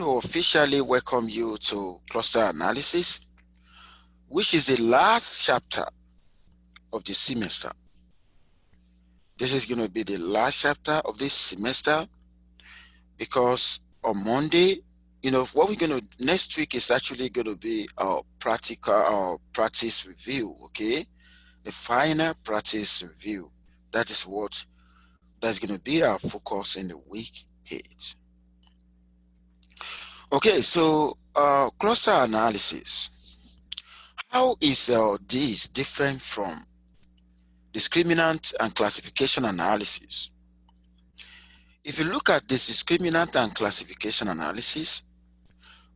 to officially welcome you to cluster analysis, which is the last chapter of the semester. This is going to be the last chapter of this semester because on Monday, what we're going to next week is actually going to be our practice review, okay? The final practice review. That is what that's going to be our focus in the week ahead. Okay, so cluster analysis. How is this different from discriminant and classification analysis? If you look at this discriminant and classification analysis,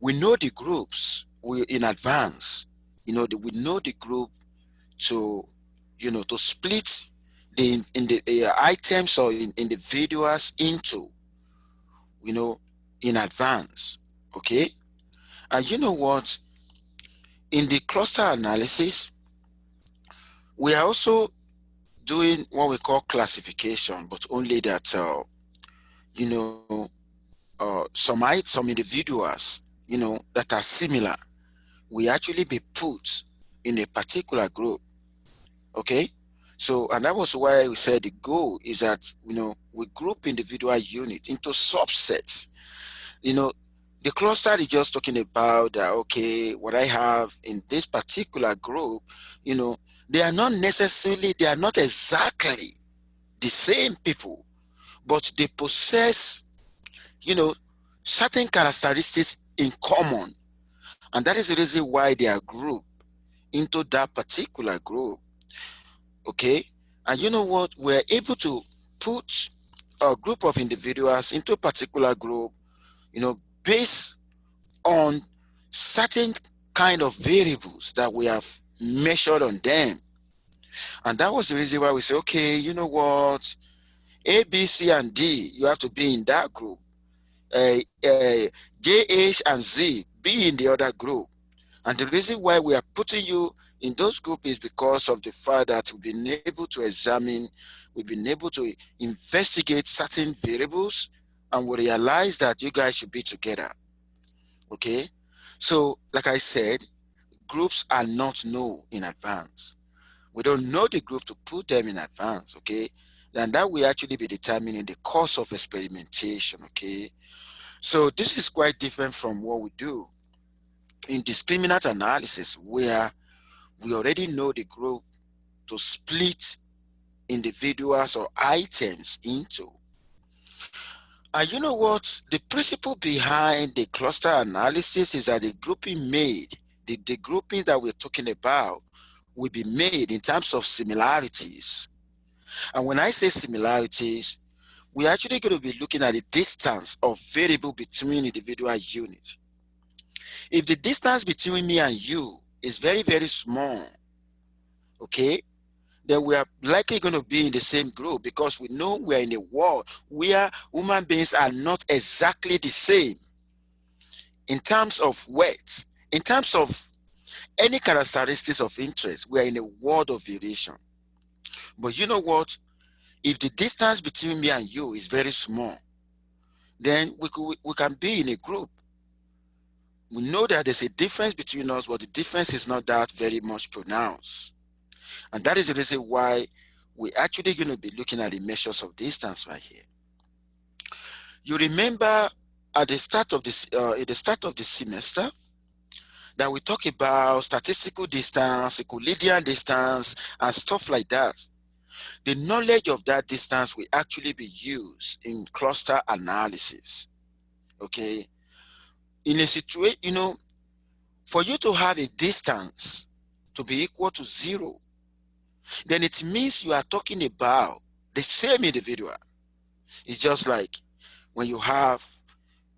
we know the groups in advance. We know the group to, to split the items or in individuals into, in advance. Okay, and you know what? In the cluster analysis, we are also doing what we call classification, but only that some individuals that are similar we actually be put in a particular group. Okay, so and that was why we said the goal is that we group individual units into subsets. The cluster is just talking about that, okay, what I have in this particular group, they are not exactly the same people, but they possess, certain characteristics in common. And that is the reason why they are grouped into that particular group. Okay. And you know what? We're able to put a group of individuals into a particular group, based on certain kind of variables that we have measured on them. And that was the reason why we say, okay, you know what? A, B, C, and D, you have to be in that group. J, H, and Z, be in the other group. And the reason why we are putting you in those groups is because of the fact that we've been able to examine, we've been able to investigate certain variables, and we realize that you guys should be together. Okay? So, like I said, groups are not known in advance. We don't know the group to put them in advance, okay? And that will actually be determined in the course of experimentation, okay? So this is quite different from what we do in discriminant analysis, where we already know the group to split individuals or items into. And you know what? The principle behind the cluster analysis is that the grouping made, the grouping that we're talking about will be made in terms of similarities. And when I say similarities, we're actually going to be looking at the distance of variable between individual units. If the distance between me and you is very, very small, okay, then we are likely going to be in the same group because we know we are in a world where human beings are not exactly the same in terms of weight, in terms of any characteristics of interest. We are in a world of variation. But you know what? If the distance between me and you is very small, then we can be in a group. We know that there's a difference between us, but the difference is not that very much pronounced. And that is the reason why we're actually going to be looking at the measures of distance right here. You remember at the start of this, at the start of the semester, that we talk about statistical distance, Euclidean distance, and stuff like that. The knowledge of that distance will actually be used in cluster analysis. Okay, in a situation, for you to have a distance to be equal to 0, then it means you are talking about the same individual. It's just like when you have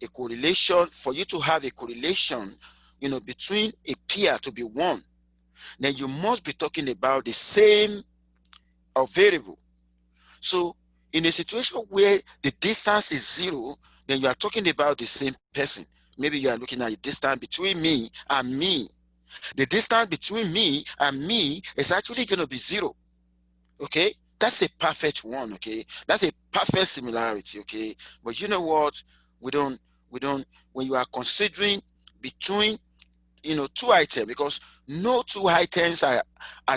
a correlation. For you to have a correlation, between a pair to be 1, then you must be talking about the same variable. So in a situation where the distance is 0, then you are talking about the same person. Maybe you are looking at the distance between me and me. The distance between me and me is actually going to be 0. Okay, that's a perfect one. Okay, that's a perfect similarity. Okay, but you know what? We don't We don't, when you are considering between, two items, because no two items are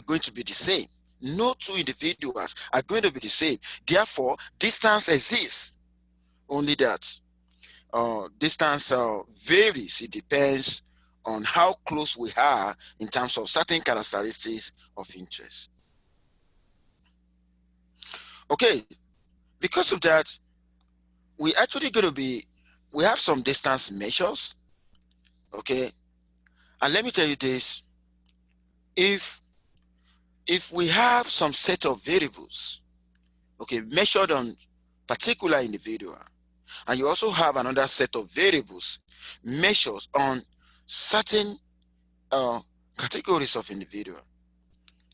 going to be the same. No two individuals are going to be the same. Therefore, distance exists. Only that distance varies. It depends on how close we are in terms of certain characteristics of interest. Okay, because of that, we actually going to be, we have some distance measures. Okay, and let me tell you this: if we have some set of variables, okay, measured on particular individual, and you also have another set of variables measured on certain uh, categories of individual.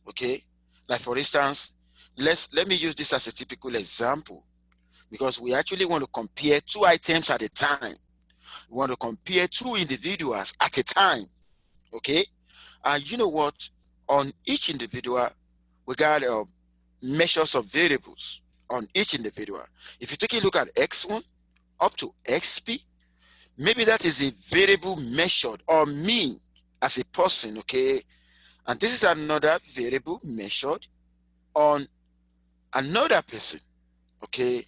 Okay, like for instance, let me use this as a typical example, because we actually want to compare two items at a time. We want to compare two individuals at a time. Okay, and you know what? On each individual, we got measures of variables on each individual. If you take a look at x1 up to xp, maybe that is a variable measured on me as a person. Okay, and this is another variable measured on another person. Okay,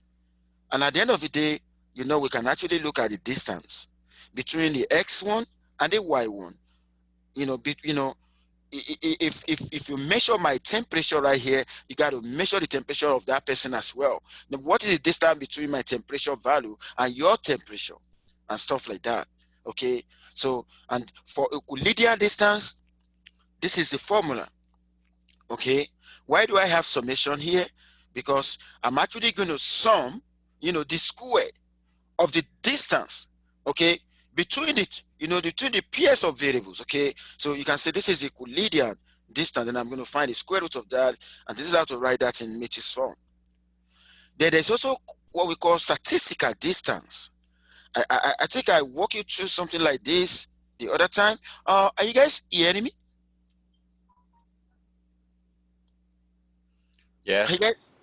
and at the end of the day, we can actually look at the distance between the x1 and the y1. you know be, you know if you measure my temperature right here, you got to measure the temperature of that person as well. Now, what is the distance between my temperature value and your temperature, and stuff like that? Okay, so, and for Euclidean distance, this is the formula. Okay, why do I have summation here? Because I'm actually going to sum, the square of the distance, okay, between it, between the pairs of variables. Okay, so you can say this is Euclidean distance, and I'm going to find the square root of that, and this is how to write that in matrix form. Then there's also what we call statistical distance. I think I walk you through something like this the other time. Are you guys hearing me? Yes.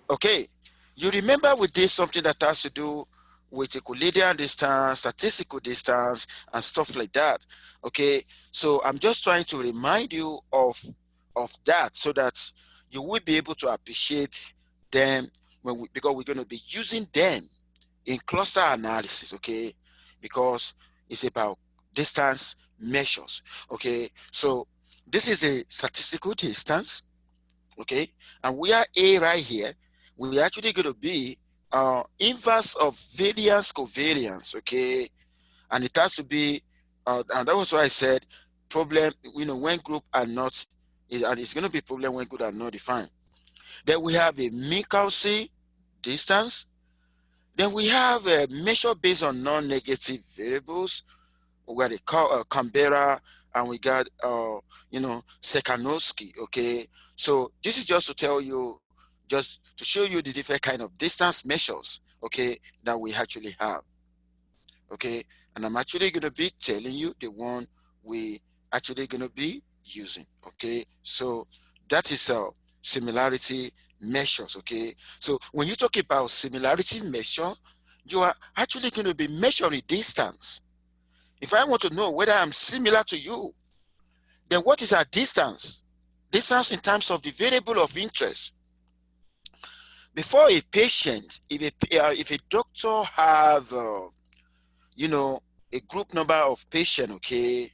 Okay. You remember we did something that has to do with Euclidean distance, statistical distance, and stuff like that. Okay. So I'm just trying to remind you of that, so that you will be able to appreciate them because we're going to be using them in cluster analysis. Okay. Because it's about distance measures. Okay. So this is a statistical distance. Okay, and we are A right here. We actually going to be inverse of variance covariance. Okay, and it has to be and that was why I said problem, when group are not and it's going to be problem when group are not defined. Then we have a Minkowski distance. Then we have a measure based on non-negative variables. We got a Canberra, and we got Sekanowski. Okay, so this is just to tell you, just to show you the different kind of distance measures, okay, that we actually have. Okay, and I'm actually going to be telling you the one we actually going to be using. Okay, so that is similarity measures. Okay, so when you talk about similarity measure, you are actually going to be measuring distance. If I want to know whether I'm similar to you, then what is our distance? Distance in terms of the variable of interest. Before a patient, if a doctor have, a group number of patients, okay,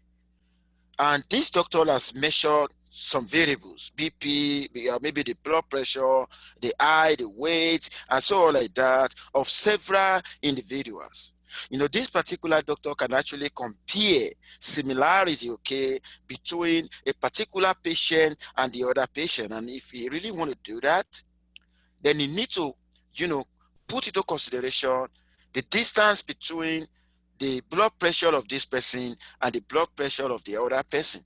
and this doctor has measured some variables, BP, maybe the blood pressure, the eye, the weight, and so on like that, of several individuals. This particular doctor can actually compare similarity, okay, between a particular patient and the other patient. And if he really want to do that, then you need to, put into consideration the distance between the blood pressure of this person and the blood pressure of the other person.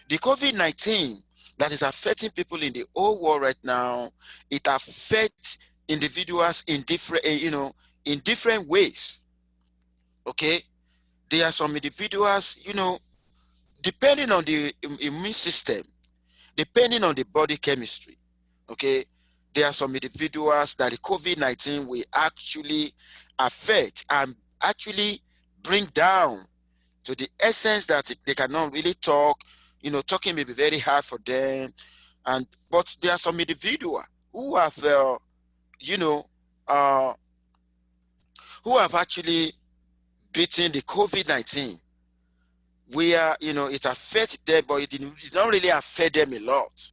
The COVID-19 that is affecting people in the whole world right now, it affects individuals in different, in different ways. Okay, there are some individuals, depending on the immune system, depending on the body chemistry. Okay, there are some individuals that the COVID-19 will actually affect and actually bring down to the essence that they cannot really talk. Talking may be very hard for them, but there are some individuals who have, you know, uh, who have actually beaten the COVID-19, where it affects them, but it don't really affect them a lot.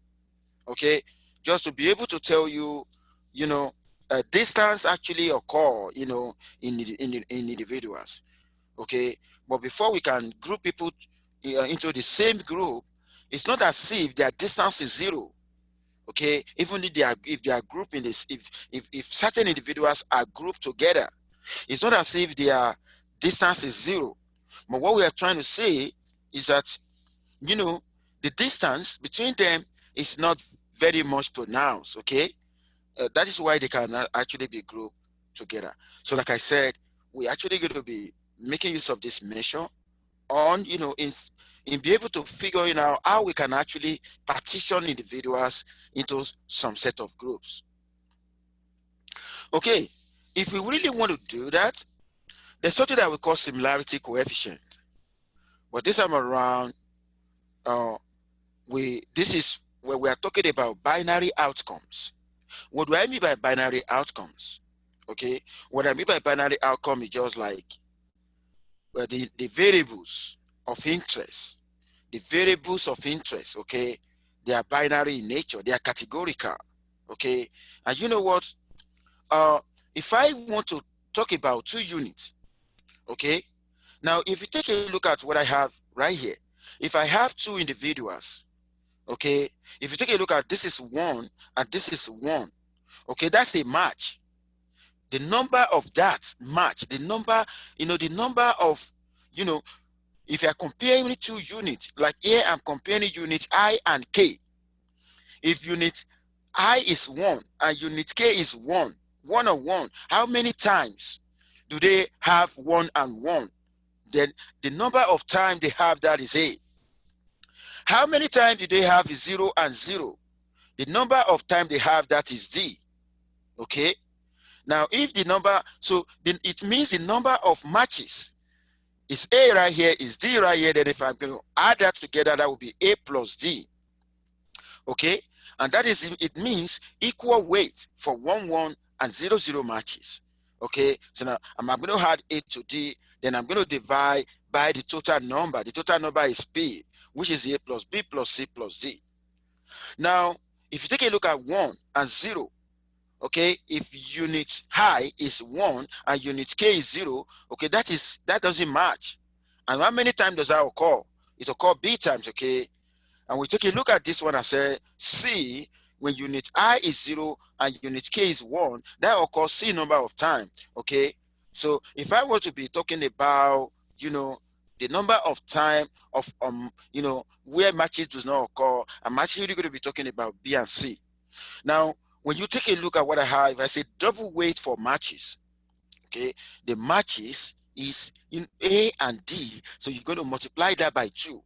Okay, just to be able to tell you, distance actually occur, in individuals. Okay, but before we can group people into the same group, it's not as if their distance is zero. Okay, even if they are grouped in this, if certain individuals are grouped together, it's not as if their distance is zero. But what we are trying to say is that, the distance between them is not very much pronounced. Okay, that is why they can actually be grouped together. So like I said, we're actually going to be making use of this measure on, in be able to figure out how we can actually partition individuals into some set of groups. Okay, if we really want to do that, there's something that we call similarity coefficient. But this time around, this is where we are talking about binary outcomes. What do I mean by binary outcomes? Okay, what I mean by binary outcome is just like the variables of interest. The variables of interest, okay, they are binary in nature, they are categorical. Okay, and you know what? If I want to talk about two units, okay, now if you take a look at what I have right here, if I have two individuals, okay, if you take a look at this is one and this is one, okay, that's a match. The number of that match, the number, the number of, if you're comparing two units, like here I'm comparing units I and K. If unit I is 1 and unit K is 1, 1 on 1, how many times do they have 1 and 1? Then the number of times they have that is A. How many times do they have 0 and 0? The number of times they have that is D. Okay? Now, if the number, so then it means the number of matches is A right here, is D right here. Then if I'm going to add that together, that would be A plus D. Okay? And that is, it means equal weight for 1, 1 and 0, 0 matches. Okay? So now I'm going to add A to D, then I'm going to divide by the total number. The total number is P, which is A plus B plus C plus D. Now, if you take a look at 1 and 0, okay, if unit I is 1 and unit K is 0, okay, that doesn't match. And how many times does that occur? It occurs B times, okay? And we take a look at this one and say C, when unit I is 0 and unit K is 1, that occurs C number of times, okay? So if I were to be talking about, the number of time of, where matches does not occur, I'm actually going to be talking about B and C. Now, when you take a look at what I have, if I say double weight for matches, okay, the matches is in A and D, so you're going to multiply that by 2.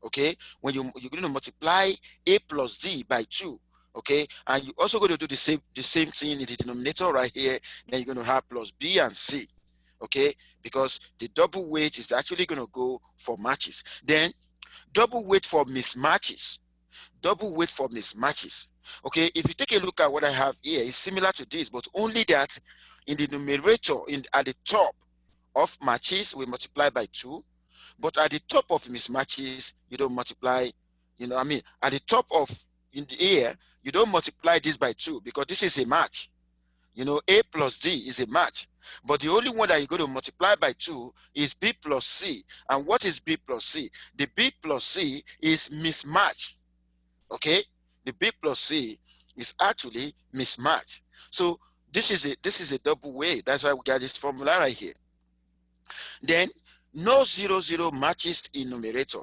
Okay, when you're going to multiply A plus D by 2, okay, and you're also going to do the same thing in the denominator right here. Then you're going to have plus B and C, okay, because the double weight is actually going to go for matches. Then double weight for mismatches. Double weight for mismatches. Okay, if you take a look at what I have here, it's similar to this, but only that in the numerator, at the top of matches, we multiply by 2. But at the top of mismatches, you don't multiply, at the top of in the air, you don't multiply this by 2 because this is a match. A plus D is a match. But the only one that you're going to multiply by 2 is B plus C. And what is B plus C? The B plus C is mismatch. Okay? The B plus C is actually mismatch. So this is a double way. That's why we got this formula right here. Then no 0, 0 matches in numerator.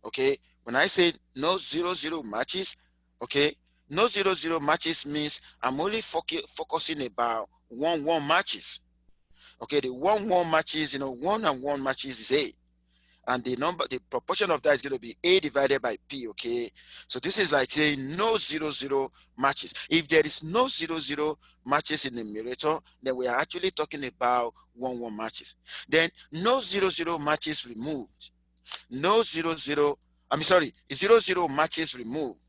Okay, when I say no 0, 0 matches, okay, no 0, 0 matches means I'm only focusing about 1, 1 matches. Okay, the 1, 1 matches, 1 and 1 matches is A. and the proportion of that is going to be A divided by P, okay? So this is like saying no 0, 0 matches. If there is no 0, 0 matches in the numerator, then we are actually talking about 1, 1 matches. Then no 0, 0 matches removed. No 0, 0, I'm sorry, 0, 0 matches removed.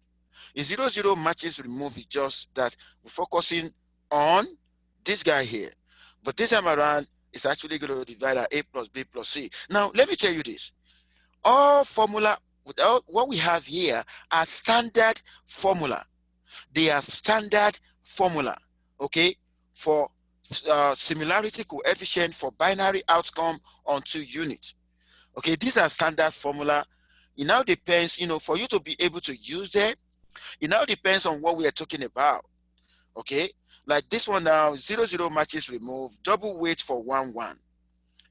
A 0, 0 matches removed is just that we're focusing on this guy here. But this time around, it's actually going to divide our A plus B plus C. Now, let me tell you this. All formula, what we have here are standard formula. They are standard formula, okay, for similarity coefficient for binary outcome on 2 units. Okay, these are standard formula. It now depends, for you to be able to use them, it now depends on what we are talking about. Okay, like this one now, 0, 0 matches removed, double weight for 1, 1.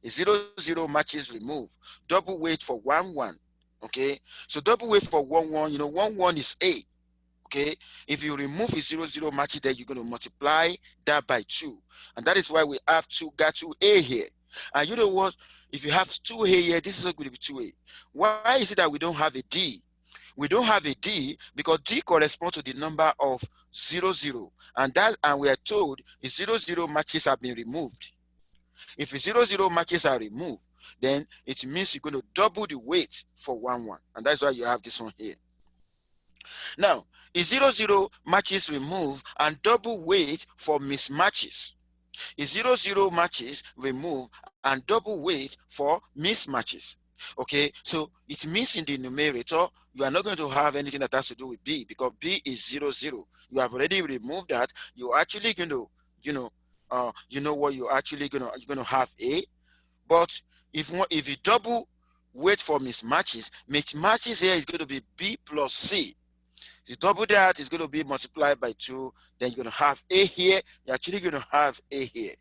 0, 0 matches removed, double weight for 1, 1. Okay, so double weight for 1, 1, 1, 1 is A. Okay, if you remove a 0, 0 match there, you're going to multiply that by 2. And that is why we have got 2A here. And you know what? If you have 2A here, this is not going to be 2A. Why is it that we don't have a D? We don't have a D because D corresponds to the number of 0, 0. And we are told the 0, 0 matches have been removed. If the 0, 0 matches are removed, then it means you're going to double the weight for 1, 1. And that's why you have this one here. Now, is 0, 0 matches removed and double weight for mismatches. Is 0, 0 matches removed and double weight for mismatches. Okay, so it means in the numerator, you are not going to have anything that has to do with B because B is 0, 0. You have already removed that. You're actually going to, what you're actually going to have A. But if you double weight for mismatches here is going to be B plus C. You double that, it's going to be multiplied by 2. Then you're going to have A here. You're actually going to have A here.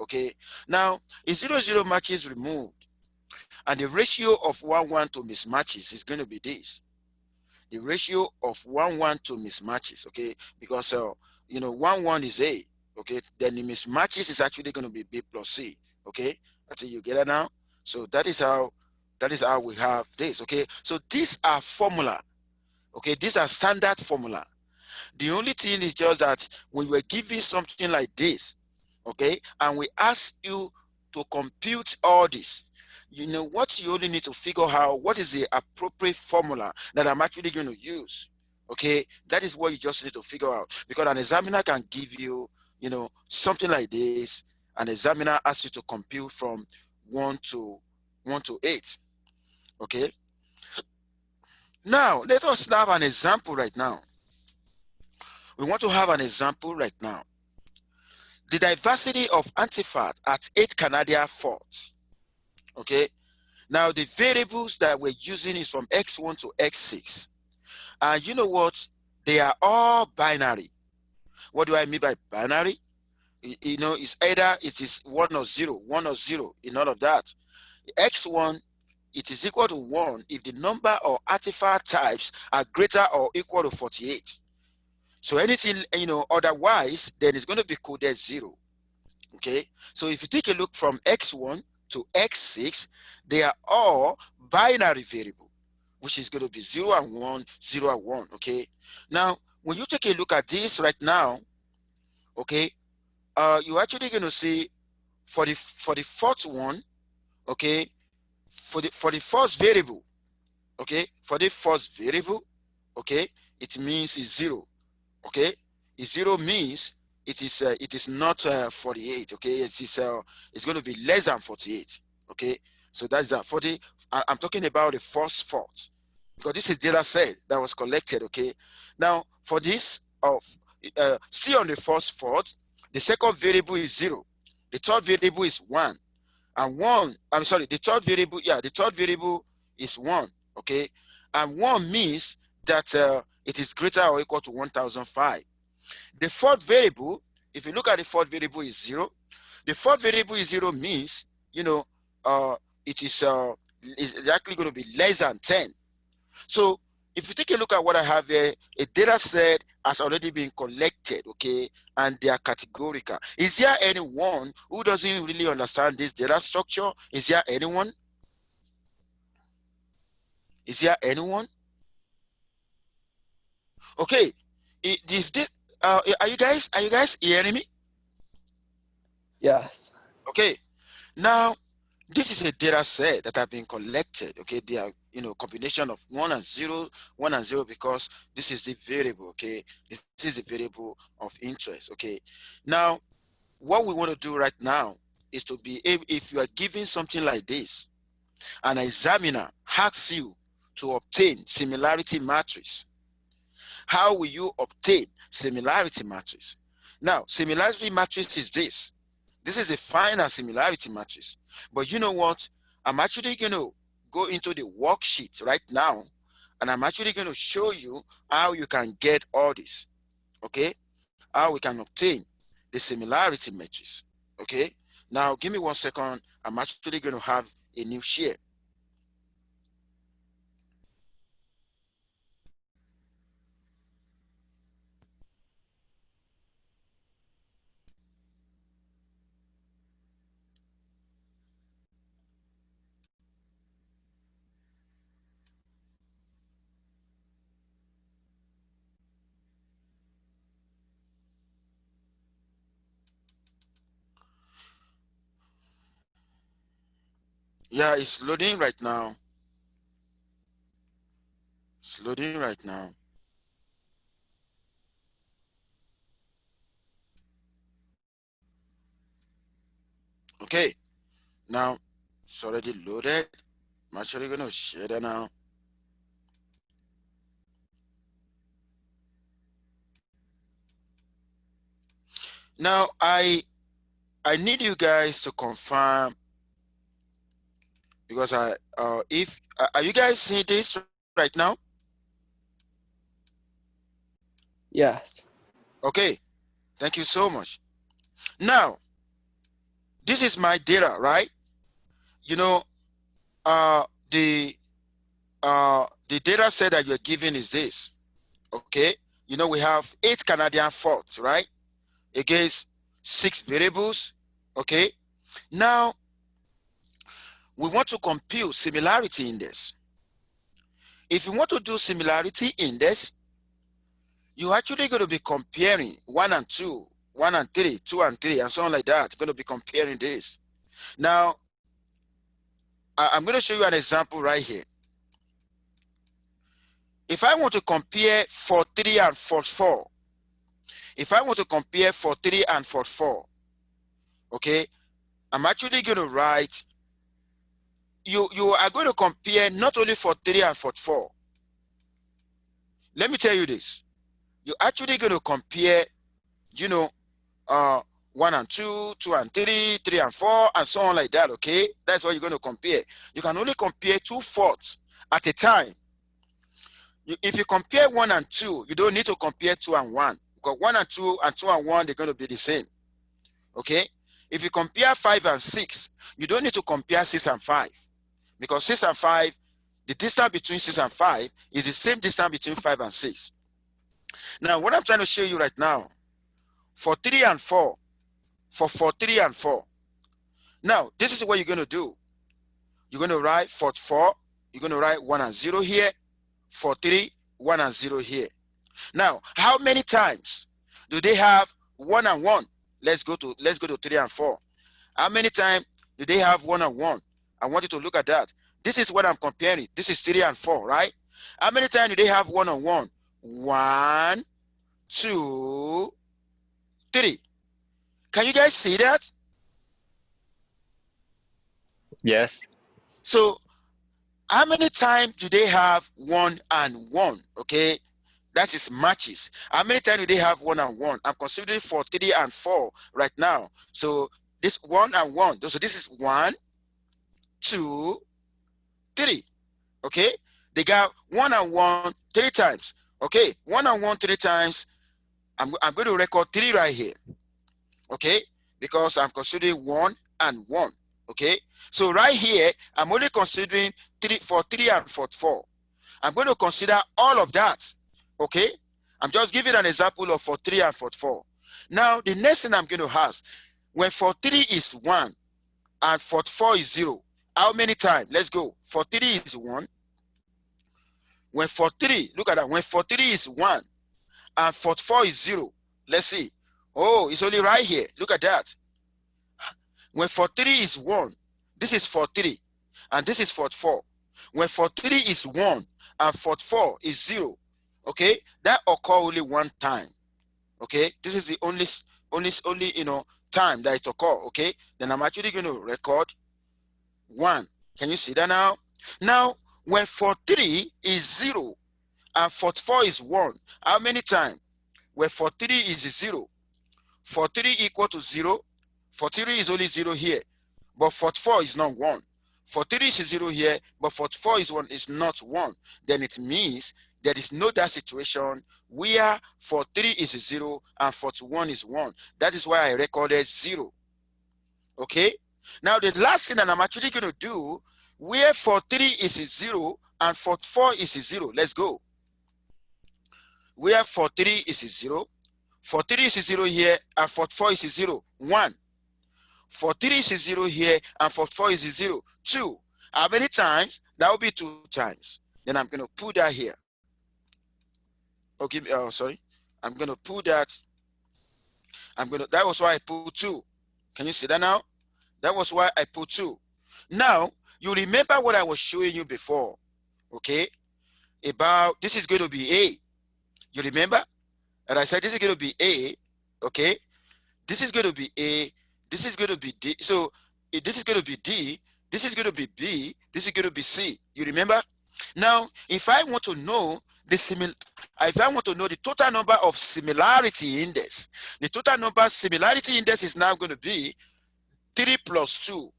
Okay. Now, if 0, 0 matches removed, and the ratio of 1, 1 to mismatches is going to be this. The ratio of 1, 1 to mismatches, okay? Because, 1, 1 is A, okay? Then the mismatches is actually going to be B plus C, okay? Until you get it now. So that is how we have this, okay? So these are formula. Okay, these are standard formula. The only thing is just that when we're given something like this, okay, and we ask you to compute all this, what you only need to figure out what is the appropriate formula that I'm actually going to use. Okay, that is what you just need to figure out, because an examiner can give you, something like this. An examiner asks you to compute from 1 to 8. Okay. Now, let us have an example right now. We want to have an example right now. The diversity of antiphad at 8 Canadian forts. Okay. Now, the variables that we're using is from X1 to X6. And you know what? They are all binary. What do I mean by binary? It's either it is 1 or 0, 1 or 0 in all of that. X1, it is equal to 1 if the number of artifact types are greater or equal to 48. So anything, otherwise, then it's going to be coded 0. Okay. So if you take a look from X1 to X6, they are all binary variable, which is going to be 0 and 1, 0 and 1. Okay. Now, when you take a look at this right now, okay, you're actually going to see for the fourth one, okay, for the first variable, okay, for the first variable, okay, it means it's 0. Okay, 0 means it is not 48. Okay, it's going to be less than 48. Okay, so that's that. I'm talking about the first fault, because this is data set that was collected. Okay, now for this still on the first fault, the second variable is 0, the third variable is 1, and 1. I'm sorry, the third variable. Yeah, the third variable is 1. Okay, and 1 means that it is greater or equal to 1005. The fourth variable, if you look at the fourth variable, is 0. The fourth variable is 0 means, it is actually going to be less than 10. So if you take a look at what I have here, a data set has already been collected, okay, and they are categorical. Is there anyone who doesn't really understand this data structure? Is there anyone? Is there anyone? Okay. Are you guys hearing me? Yes. Okay. Now, this is a data set that have been collected. Okay, they are, combination of 1 and 0 because this is the variable. Okay, this is the variable of interest. Okay, now what we want to do right now is to be able, if you are given something like this, an examiner asks you to obtain similarity matrix. How will you obtain similarity matrix? Now, similarity matrix is this. This is a final similarity matrix. But you know what? I'm actually going to go into the worksheet right now, and I'm actually going to show you how you can get all this. Okay? How we can obtain the similarity matrix. Okay? Now, give me 1 second. I'm actually going to have a new share. Yeah, it's loading right now. It's loading right now. Okay. Now, it's already loaded. I'm actually going to share that now. Now, I need you guys to confirm, because if are you guys seeing this right now? Yes. Okay, thank you so much. Now, this is my data, right? You know, uh, the the data set that you're given is this. Okay, we have 8 Canadian forts, right? Against 6 variables. Okay, now we want to compute similarity index. If you want to do similarity index, you're actually going to be comparing 1 and 2, 1 and 3, 2 and 3, and so on like that. You're going to be comparing this. Now, I'm going to show you an example right here. If I want to compare 43 and 44, if I want to compare 43 and 44, okay, I'm actually going to write, you are going to compare not only 43 and 44. Let me tell you this. You're actually going to compare, you know, uh, 1 and 2, 2 and 3, 3 and 4, and so on like that, okay? That's what you're going to compare. You can only compare 2 forts at a time. If you compare 1 and 2, you don't need to compare 2 and 1, because 1 and 2 and 2 and 1, they're going to be the same, okay? If you compare 5 and 6, you don't need to compare 6 and 5, because 6 and 5, the distance between 6 and 5 is the same distance between 5 and 6. Now, what I'm trying to show you right now, for 3 and 4, for 3 and 4, now, this is what you're going to do. You're going to write 44, you're going to write 1 and 0 here, 43, 1 and 0 here. Now, how many times do they have 1 and 1? Let's go to 3 and 4. How many times do they have 1 and 1? I want you to look at that. This is what I'm comparing. This is 3 and 4, right? How many times do they have 1 and 1? 1, 2, 3. Can you guys see that? Yes. So how many times do they have 1 and 1? Okay, that is matches. How many times do they have 1 and 1? I'm considering for 3 and 4 right now. So this 1 and 1. So this is 1, 2, 3. Okay, they got 1 and 1 3 times. Okay, 1 and 1 3 times. I'm going to record 3 right here. Okay, because I'm considering 1 and 1. Okay, so right here, I'm only considering 3 for 3 and for 4. I'm going to consider all of that. Okay, I'm just giving an example of for 3 and for 4. Now, the next thing I'm going to ask, when for 3 is 1 and for 4 is 0, how many times? Let's go. For 3 is 1, When 43, look at that. When 43 is 1 and 44 is 0, let's see. Oh, it's only right here. Look at that. When 43 is 1, this is 43, and this is 44. When 43 is 1 and 44 is 0, okay, that occur only one time. Okay, this is the only time that it occur. Okay, then I'm actually going to record 1. Can you see that now? Now, when 43 is 0 and 44 is 1, how many times? When 43 is 0, 43 equal to 0, 43 is only 0 here, but 44 is not 1. 43 is 0 here, but 44 is not 1. Then it means there is no that situation where 43 is 0 and 41 is 1. That is why I recorded 0. Okay? Now the last thing that I'm actually going to do, where 43 is 0 and 44 is 0. Let's go. Where 43 is 0, 43 is 0 here, and 44 is 0. 1. 43 is 0 here, and 44 is 0. 2. How many times? That will be 2 times. Then I'm going to put that here. Okay, sorry. I'm going to put that. That was why I put 2. Can you see that now? That was why I put 2. Now, you remember what I was showing you before. Okay? About, this is going to be A. You remember? And I said this is going to be A. Okay? This is going to be A. This is going to be D. So this is going to be D. This is going to be B. This is going to be C. You remember? Now, if I want to know the total number of similarity index, the total number similarity index is now going to be 3 plus 2.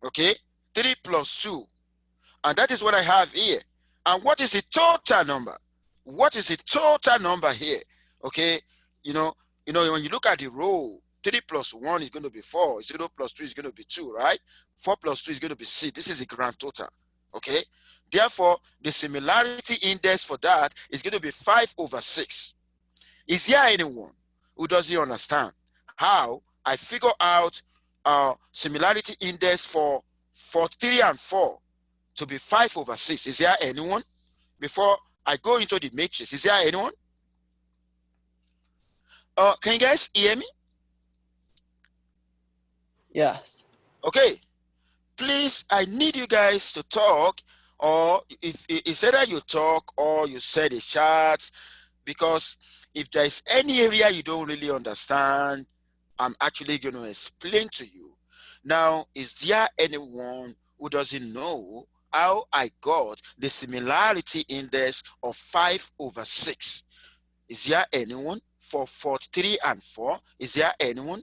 Okay? 3 plus 2. And that is what I have here. And what is the total number? What is the total number here? Okay? When you look at the row, 3 plus 1 is going to be 4. 0 plus 2 is going to be 2, right? 4 plus 2 is going to be 6. This is the grand total. Okay? Therefore, the similarity index for that is going to be 5/6. Is there anyone who doesn't understand how I figure out similarity index for 3 and 4 to be 5/6? Is there anyone? Before I go into the matrix, is there anyone? Can you guys hear me? Yes. Okay. Please, I need you guys to talk, or if it's either you talk or you say the chat, because if there's any area you don't really understand, I'm actually going to explain to you. Now, is there anyone who doesn't know how I got the similarity index of 5/6? Is there anyone for 3 and 4? Is there anyone?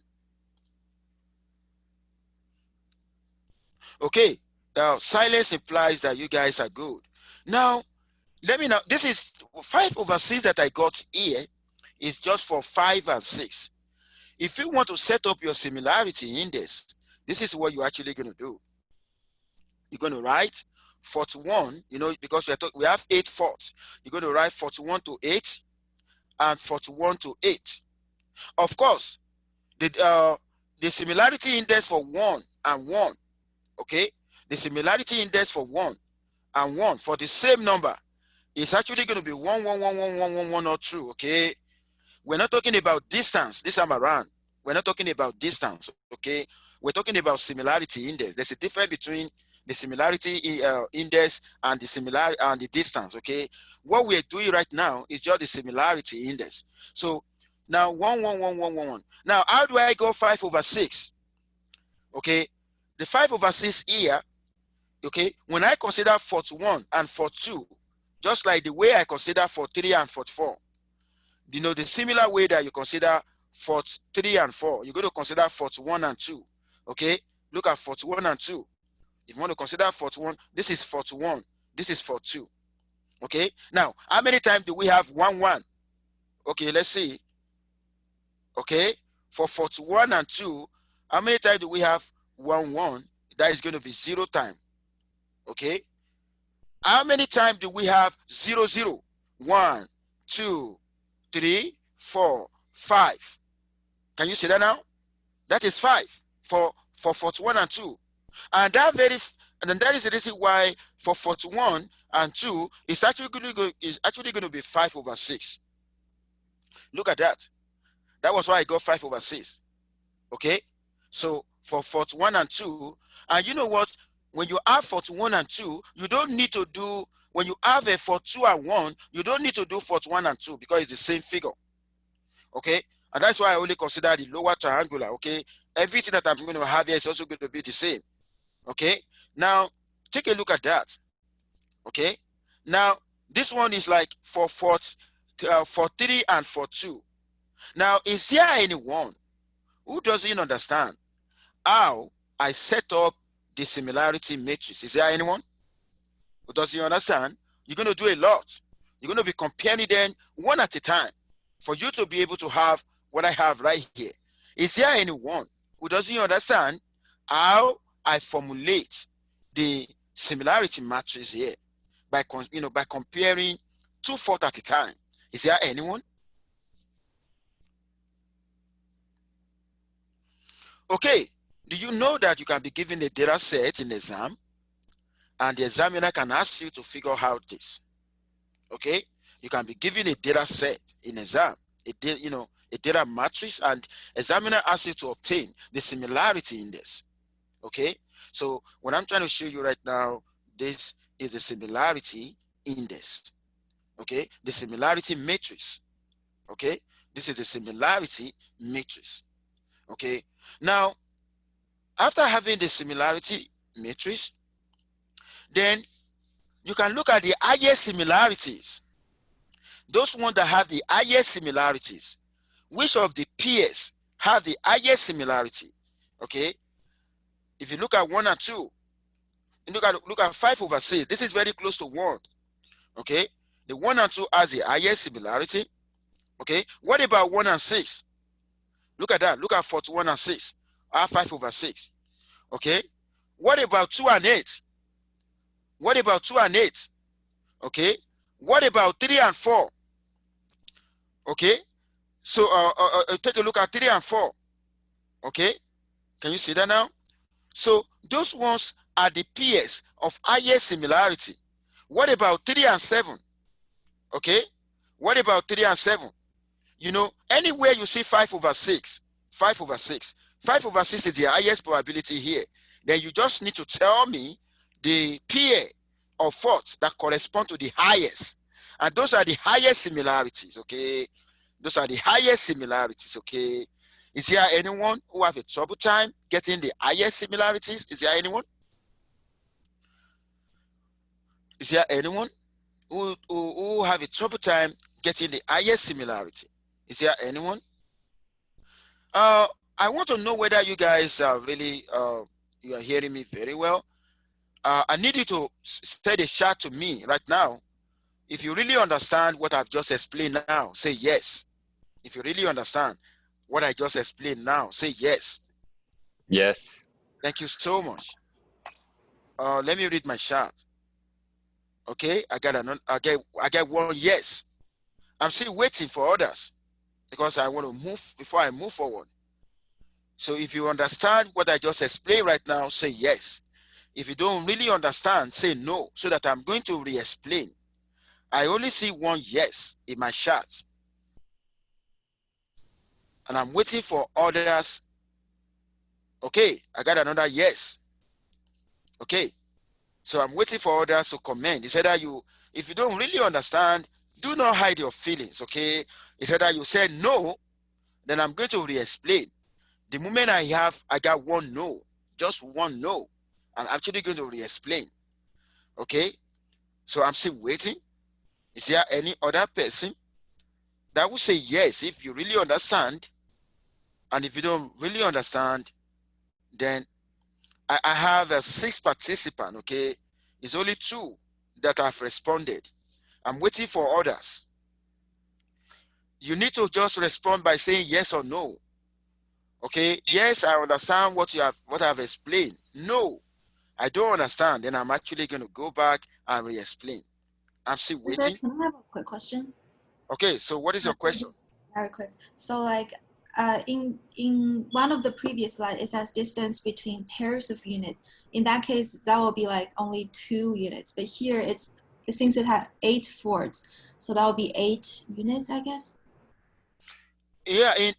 Okay, now silence implies that you guys are good. Now, let me know. This is 5/6 that I got here is just for 5 and 6. If you want to set up your similarity index, this is what you're actually going to do. You're going to write 41, because we have 8 fourths. You're going to write 41 to 8 and 41 to 8. Of course, the similarity index for 1 and 1, okay? The similarity index for 1 and 1 for the same number is actually going to be 1, 1, 1, 1, 1, 1, 1, or 2, okay? We're not talking about distance this time around. We're not talking about distance, okay? We're talking about similarity index. There's a difference between the similarity index and the distance, okay? What we're doing right now is just the similarity index. So now 1, 1, 1, 1, 1, 1. Now, how do I go 5/6? Okay, the 5/6 here, okay, when I consider 41 and 42, just like the way I consider 43 and 44, the similar way that you consider 43 and 4, you're going to consider 41 and 2. Okay, look at 41 and 2. If you want to consider 41, this is 41, this is 42. Okay, now how many times do we have 1, 1? Okay, let's see. Okay, for 41 and 2, how many times do we have 1, 1? That is going to be 0 time. Okay, how many times do we have 0, 0? 1, 2, 3, 4, 5. Can you see that now? That is 5 for 41 and 2. And that is the reason why for 41 and 2 it's actually going to be 5 over 6. Look at that. That was why I got 5 over 6. Okay? So for 41 and 2, and you know what? When you have 41 and 2, you don't need to do, when you have a 42 and 1, you don't need to do 41 and 2 because it's the same figure. Okay? And that's why I only consider the lower triangular. Okay? Everything that I'm going to have here is also going to be the same. Okay? Now, take a look at that. Okay? Now, this one is like for 3 and 2. Now, is there anyone who doesn't understand how I set up the similarity matrix? Is there anyone who doesn't understand? You're going to do a lot. You're going to be comparing them one at a time for you to be able to have what I have right here. Is there anyone who doesn't understand how I formulate the similarity matrix here by comparing 2 fourths at a time? Is there anyone? Okay, do you know that you can be given a data set in the exam and the examiner can ask you to figure out this? Okay, you can be given a data set in exam, a data matrix, and examiner asks you to obtain the similarity index. Okay, so what I'm trying to show you right now, this is the similarity index. Okay, the similarity matrix. Okay, this is the similarity matrix. Okay, now after having the similarity matrix, then you can look at the highest similarities. Those ones that have the highest similarities. Which of the pairs have the highest similarity? Okay, if you look at 1 and 2, look at 5 over 6. This is very close to 1. Okay, the 1 and 2 has the highest similarity. Okay, what about 1 and 6? Look at that. Look at 41 and 6. 5 over 6. Okay, what about 2 and 8? What about 2 and 8? Okay, what about 3 and 4? Okay, so take a look at 3 and 4. Okay, can you see that now? So those ones are the pairs of highest similarity. What about 3 and 7? Okay, what about 3 and 7? You know, anywhere you see 5 over 6, 5 over 6, 5 over 6 is the highest probability here. Then you just need to tell me the pair of thoughts that correspond to the highest. And those are the highest similarities, okay? Those are the highest similarities, okay? Is there anyone who have a trouble time getting the highest similarities? Is there anyone? Is there anyone who have a trouble time getting the highest similarity? Is there anyone? I want to know whether you guys are really, you are hearing me very well. I need you to send a chat to me right now. If you really understand what I've just explained now, say yes. If you really understand what I just explained now, say yes. Yes. Thank you so much. Let me read my chat. Okay, I get one yes. I'm still waiting for others because I want to move before I move forward. So if you understand what I just explained right now, say yes. If you don't really understand, say no, so that I'm going to re-explain. I only see one yes in my chat. And I'm waiting for others. Okay, I got another yes. Okay, so I'm waiting for others to comment. It's either if you don't really understand, do not hide your feelings, okay? It's either you said no, then I'm going to re-explain. The moment I got one no, just one no, I'm actually going to re-explain, okay? So I'm still waiting. Is there any other person that will say yes if you really understand? And if you don't really understand, then I have 6 participants, okay? It's only 2 that have responded. I'm waiting for others. You need to just respond by saying yes or no. Okay, yes, I understand what I've explained. No, I don't understand. Then I'm actually going to go back and re-explain. I'm still waiting. Can I have a quick question? Okay, so what is your question? Very quick. So like, in one of the previous slides, it says distance between pairs of units. In that case, that will be like only 2 units. But here, since it had 8 forts, so that will be 8 units, I guess. Yeah, in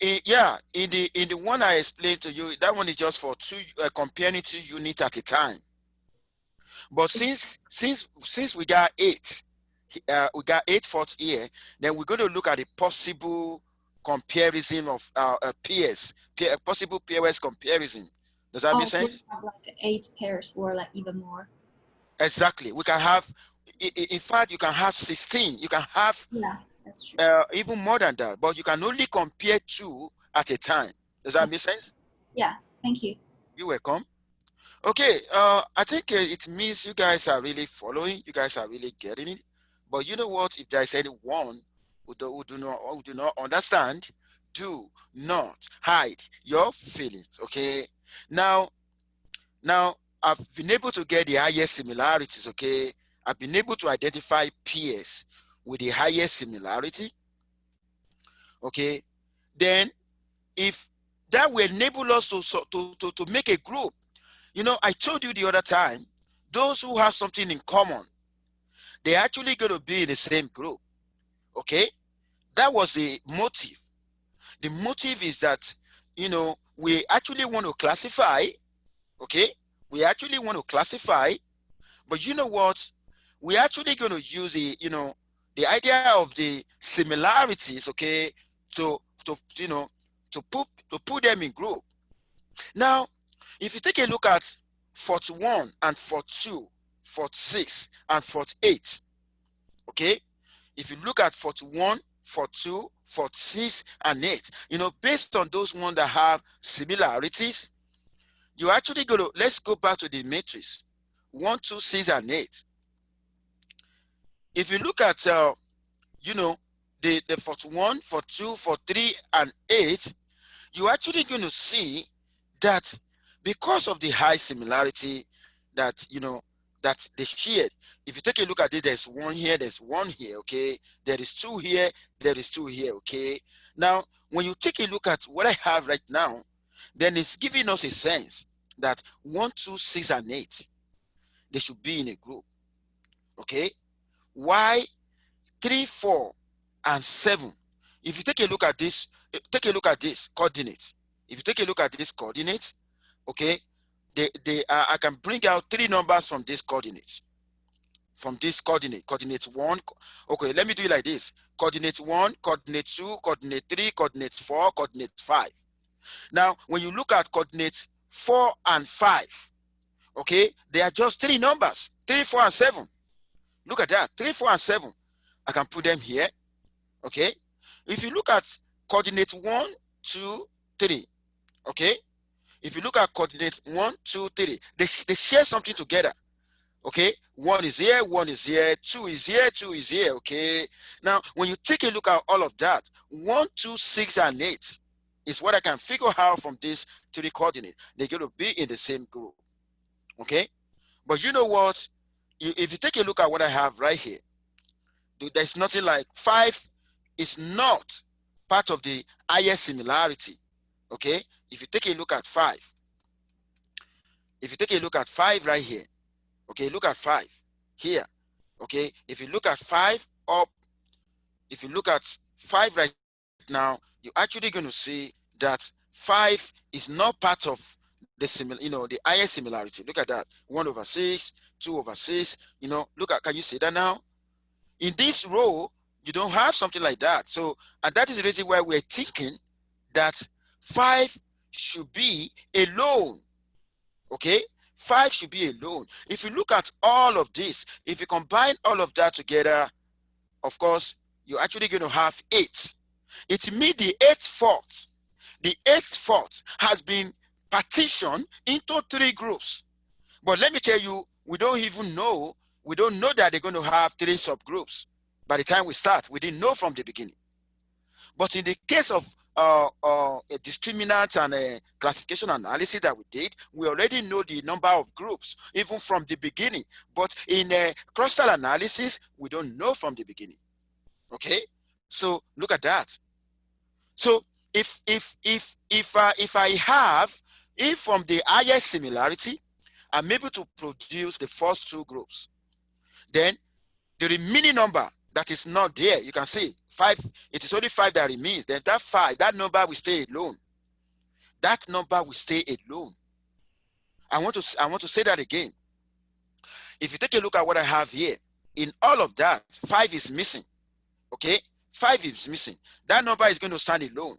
the one I explained to you, that one is just for comparing 2 units at a time. But since we got 8, we got 8 forts here, then we're going to look at the possible comparison of pairs, possible pairwise comparison. Does that make So we sense? have like 8 pairs or like even more. Exactly. We can have, in fact, you can have 16. You can have That's true. even more than that, but you can only compare 2 at a time. Does that make sense? Yeah, thank you. You're welcome. Okay, I think it means you guys are really following. You guys are really getting it. But you know what? If there's anyone who do not understand, do not hide your feelings. Okay. Now I've been able to get the highest similarities. Okay. I've been able to identify pairs with the highest similarity. Okay. Then if that will enable us to make a group. You know, I told you the other time, those who have something in common, they're actually going to be in the same group. Okay? That was a motive. The motive is that, you know, we actually want to classify. Okay? We actually want to classify. But you know what? We're actually going to use the idea of the similarities, okay, to put them in group. Now, if you take a look at 41 and 42, 46 and 48, okay? If you look at 41, 42, 46 and 8, you know, based on those ones that have similarities, you're actually going to, let's go back to the matrix, 1, 2, 6 and 8. If you look at, you know, the 41, 42, 43 and 8, you're actually going to see that because of the high similarity that, you know, that they shared. If you take a look at it, there's 1 here, there's 1 here, okay? There is 2 here, there is 2 here, okay? Now, when you take a look at what I have right now, then it's giving us a sense that 1, 2, 6 and 8, they should be in a group, okay? Why 3, 4 and 7? If you take a look at this, coordinates. If you take a look at this coordinates, okay, I can bring out 3 numbers from this coordinates. From this coordinate 1. Okay, let me do it like this. Coordinate 1, coordinate 2, coordinate 3, coordinate 4, coordinate 5. Now, when you look at coordinates 4 and 5, okay, they are just 3 numbers, 3, 4 and 7. Look at that, 3, 4 and 7. I can put them here, okay. If you look at coordinate 1, 2, 3, okay. If you look at coordinate 1, 2, 3, they share something together. Okay, 1 is here, 1 is here, 2 is here, 2 is here. Okay, now when you take a look at all of that, 1, 2, 6 and 8 is what I can figure out from this 3 coordinate. They're going to be in the same group. Okay, but you know what? If you take a look at what I have right here, there's nothing like 5 is not part of the highest similarity. Okay, if you take a look at 5, if you take a look at 5 right here, okay, look at 5 here. Okay, if you look at 5 up, if you look at 5 right now, you're actually going to see that 5 is not part of the highest similarity. Look at that, 1/6, 2/6. You know, look at, can you see that now? In this row, you don't have something like that. So, and that is the reason why we're thinking that 5 should be alone. Okay, 5 should be alone. If you look at all of this, if you combine all of that together, of course, you're actually going to have 8. It means the 8th fort, has been partitioned into 3 groups. But let me tell you, we don't know that they're going to have 3 subgroups. By the time we start, we didn't know from the beginning. But in the case of a discriminant and a classification analysis that we did, we already know the number of groups, even from the beginning. But in a cluster analysis, we don't know from the beginning. Okay? So look at that. So if from the highest similarity, I'm able to produce the first two groups, then the remaining number that is not there, you can see 5, it is only 5 that remains, then that 5, that number will stay alone. That number will stay alone. I want to say that again. If you take a look at what I have here, in all of that, 5 is missing. Okay, 5 is missing. That number is going to stand alone.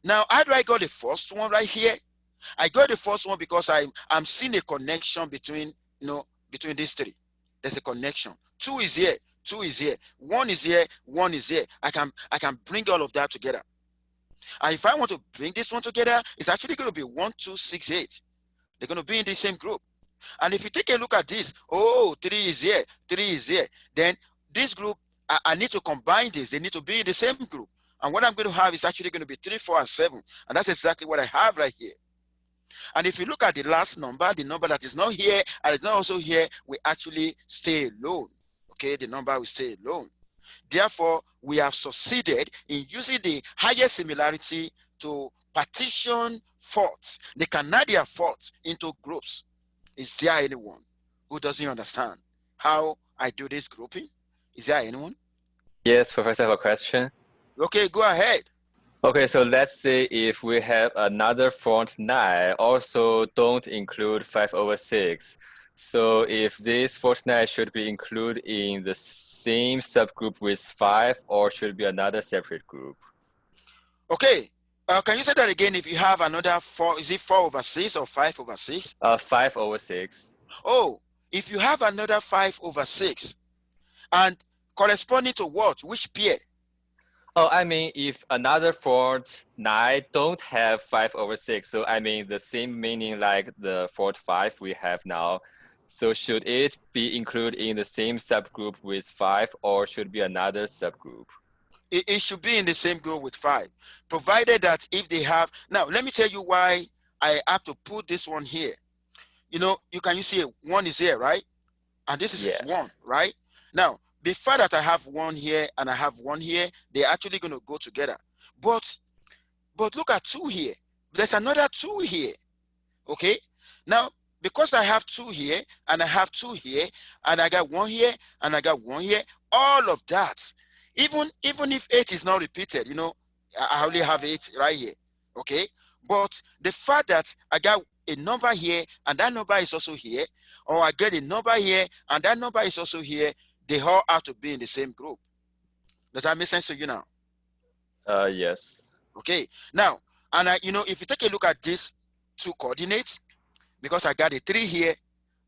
Now, how do I got the first one right here? I got the first one because I'm seeing a connection between, between these three. There's a connection. 2 is here, 2 is here, 1 is here, 1 is here. I can bring all of that together. And if I want to bring this one together, it's actually going to be 1, 2, 6, 8. They're going to be in the same group. And if you take a look at this, 3 is here, 3 is here, then this group, I need to combine this. They need to be in the same group. And what I'm going to have is actually going to be 3, 4, and 7. And that's exactly what I have right here. And if you look at the last number, the number that is not here and is not also here, we actually stay alone. Okay, the number will stay alone. Therefore, we have succeeded in using the highest similarity to partition faults, the Canadian faults, into groups. Is there anyone who doesn't understand how I do this grouping? Is there anyone? Yes, Professor, I have a question. Okay, go ahead. Okay, so let's say if we have another font 9, also don't include 5/6. So if this font 9 should be included in the same subgroup with 5, or should be another separate group? Okay, can you say that again? If you have another 4, is it 4/6 or 5/6? 5/6. Oh, if you have another 5/6, and corresponding to what? Which pair? Oh, I mean, if another font 9 don't have 5/6, so I mean the same meaning like the font 5 we have now. So should it be included in the same subgroup with 5, or should be another subgroup? It should be in the same group with 5, provided that if they have. Now, let me tell you why I have to put this one here. You see 1 is here, right? And this is 1, right? Now, before that I have 1 here and I have 1 here, they're actually going to go together. But look at 2 here. There's another 2 here. Okay? Now, because I have 2 here and I have 2 here and I got 1 here and I got 1 here, all of that, even if 8 is not repeated, I only have 8 right here. Okay? But the fact that I got a number here and that number is also here, or I get a number here and that number is also here, they all have to be in the same group. Does that make sense to you now? Yes. Okay. Now, and if you take a look at these 2 coordinates, because I got a 3 here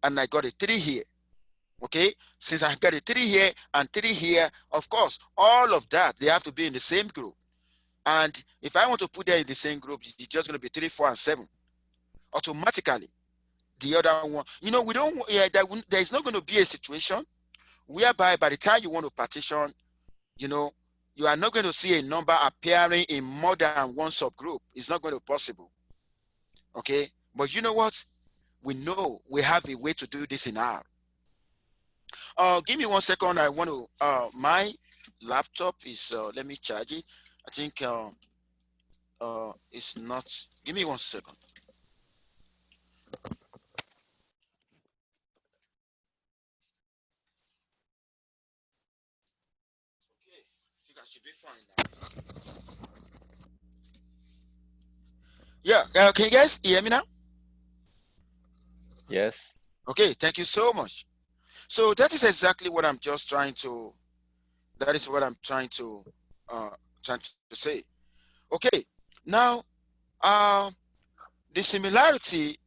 and I got a 3 here. Okay. Since I got a 3 here and 3 here, of course, all of that, they have to be in the same group. And if I want to put them in the same group, it's just going to be 3, 4, and 7. Automatically, the other one, we don't, there's not going to be a situation whereby by the time you want to partition, you are not going to see a number appearing in more than one subgroup. It's not going to be possible. Okay. But you know what? We know we have a way to do this in R. Give me 1 second. I want to, my laptop is, let me charge it. I think it's not, give me 1 second. Okay, I think I should be fine now. Yeah, can you guys hear me now? Yes. Okay, thank you so much. So that is exactly what I'm just trying to, that is what I'm trying to say. Okay, now the similarity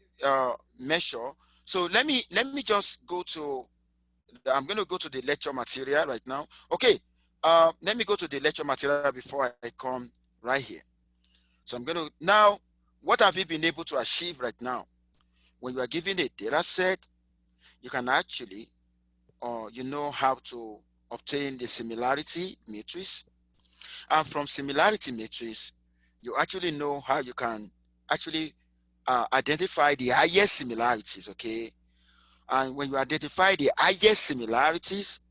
measure. So let me just go to, I'm going to go to the lecture material right now. Okay, let me go to the lecture material before I come right here. So I'm going to, now, what have you been able to achieve right now? When you are given a data set, you can actually, you know how to obtain the similarity matrix. And from similarity matrix, you actually know how you can actually identify the highest similarities, okay? And when you identify the highest similarities,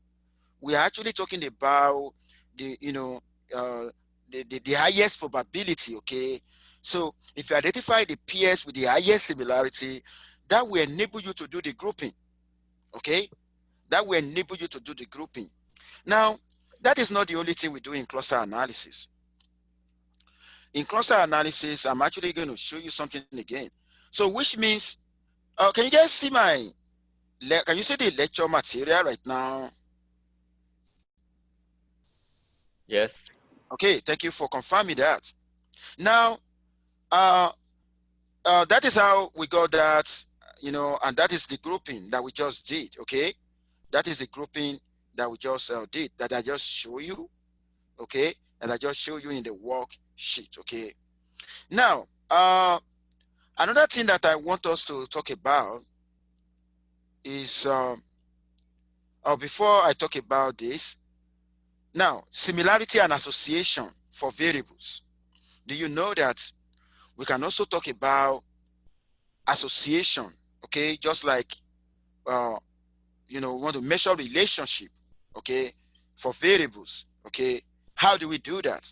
we are actually talking about the, the highest probability, okay? So if you identify the pairs with the highest similarity, that will enable you to do the grouping, okay? That will enable you to do the grouping. Now, that is not the only thing we do in cluster analysis. In cluster analysis, I'm actually going to show you something again. So which means, can you guys see can you see the lecture material right now? Yes. Okay, thank you for confirming that. Now, that is how we got that, and that is the grouping that we just did, okay? That is the grouping that we just did, that I just show you, okay? And I just show you in the worksheet, okay? Now, another thing that I want us to talk about is, before I talk about this, now, similarity and association for variables. Do you know that we can also talk about association, okay? Just like, we want to measure relationship, okay, for variables, okay? How do we do that?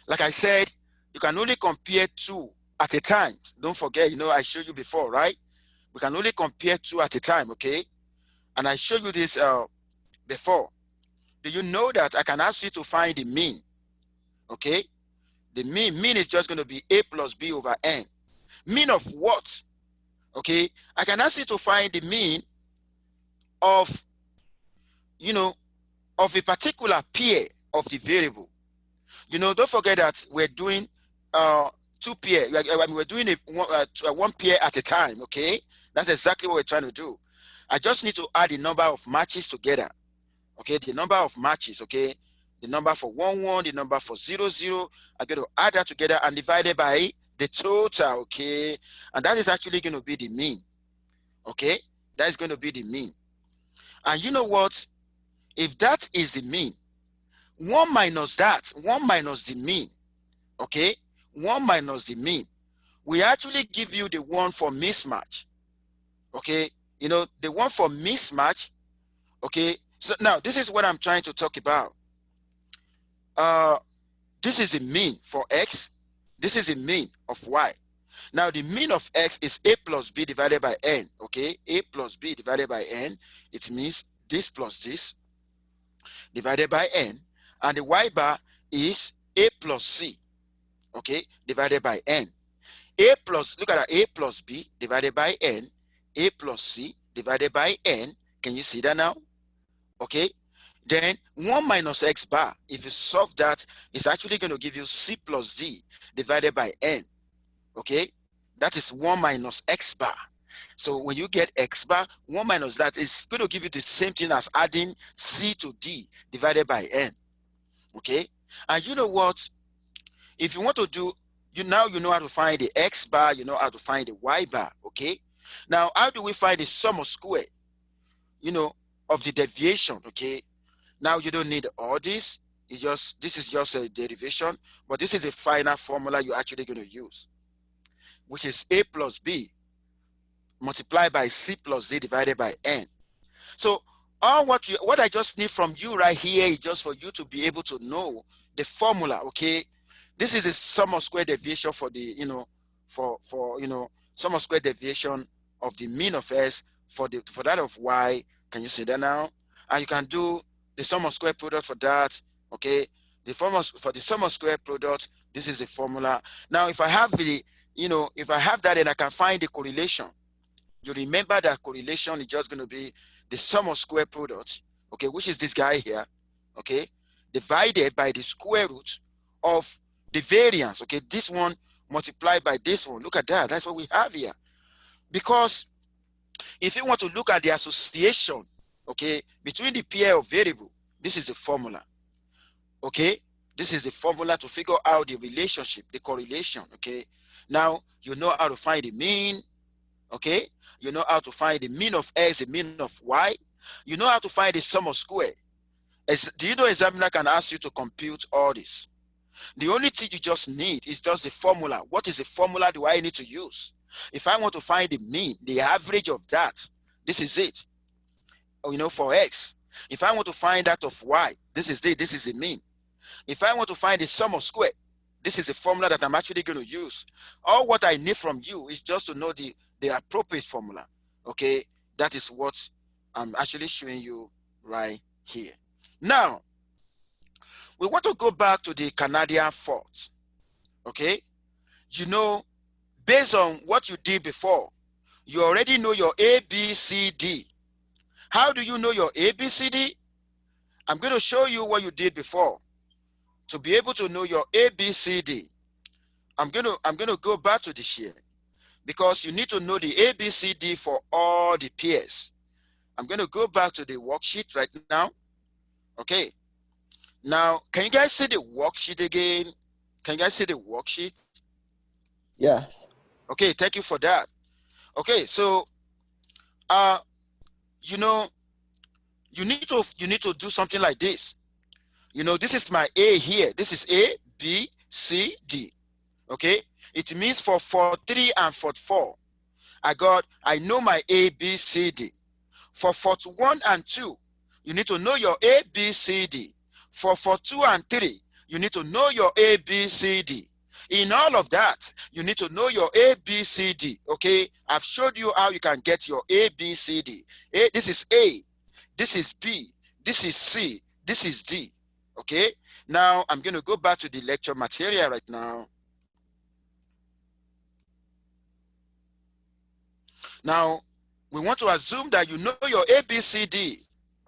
Like I said, you can only compare two at a time. Don't forget, I showed you before, right? We can only compare two at a time, okay? And I showed you this before. Do you know that I can ask you to find the mean, okay? The mean is just going to be a plus b over n. Mean of what? Okay, I can ask you to find the mean of, of a particular pair of the variable. Don't forget that we're doing two pair. We're doing one pair at a time, okay? That's exactly what we're trying to do. I just need to add the number of matches together, okay? The number of matches, okay? The number for 1, 1, the number for 0, 0. I'm going to add that together and divide it by the total, okay? And that is actually going to be the mean, okay? That is going to be the mean. And you know what? If that is the mean, 1 minus that, 1 minus the mean, okay? 1 minus the mean, we actually give you the one for mismatch, okay? The one for mismatch, okay? So now this is what I'm trying to talk about. This is the mean for x. This is the mean of y. Now the mean of x is a plus b divided by n, okay? A plus b divided by n. It means this plus this divided by n. And the y bar is a plus c, okay, divided by n. A plus, look at that, a plus b divided by n, a plus c divided by n. Can you see that now? Okay. Then 1 minus x bar, if you solve that, it's actually going to give you c plus d divided by n. Okay. That is 1 minus x bar. So when you get x bar, 1 minus that is going to give you the same thing as adding c to d divided by n. Okay. And you know what? If you want to do, you know how to find the x bar, you know how to find the y bar, okay? Now, how do we find the sum of square, of the deviation, okay? Now, you don't need all this. This is just a derivation, but this is the final formula you're actually going to use, which is a plus b multiplied by c plus d divided by n. So what I just need from you right here is just for you to be able to know the formula, okay? This is the sum of square deviation for the, sum of square deviation of the mean of s for that of y. Can you see that now? And you can do the sum of square product for that, okay? For the sum of square product, this is the formula. Now, if I have if I have that and I can find the correlation, you remember that correlation is just going to be the sum of square product, okay, which is this guy here, okay, divided by the square root of the variance, okay, this one multiplied by this one. Look at that. That's what we have here. Because if you want to look at the association, okay, between the pair of variable, this is the formula, okay? This is the formula to figure out the relationship, the correlation, okay? Now, you know how to find the mean, okay? You know how to find the mean of x, the mean of y. You know how to find the sum of square. Do you know examiner can ask you to compute all this? The only thing you just need is just the formula. What is the formula do I need to use? If I want to find the mean, the average of that, this is it. For x. If I want to find that of y, this is the mean. If I want to find the sum of square, this is the formula that I'm actually going to use. All what I need from you is just to know the appropriate formula. Okay, that is what I'm actually showing you right here. Now, we want to go back to the Canadian fault. Okay, you know, based on what you did before, you already know your A, B, C, D. How do you know your A, B, C, D? I'm going to show you what you did before. To be able to know your A, B, C, D, I'm going to go back to this here, because you need to know the A, B, C, D for all the pairs. I'm going to go back to the worksheet right now. Okay. Now, can you guys see the worksheet again? Can you guys see the worksheet? Yes. Okay, thank you for that. Okay, so you know, you need to do something like this. You know, this is my A here. This is A, B, C, D. Okay, it means for 3 and 4, I know my A, B, C, D. For 1 and 2, you need to know your A, B, C, D. For 2 and 3, you need to know your A, B, C, D. In all of that, you need to know your A, B, C, D. Okay, I've showed you how you can get your A, B, C, D. This is A, this is B, this is C, this is D. Okay, now I'm going to go back to the lecture material right now. Now, we want to assume that you know your A, B, C, D.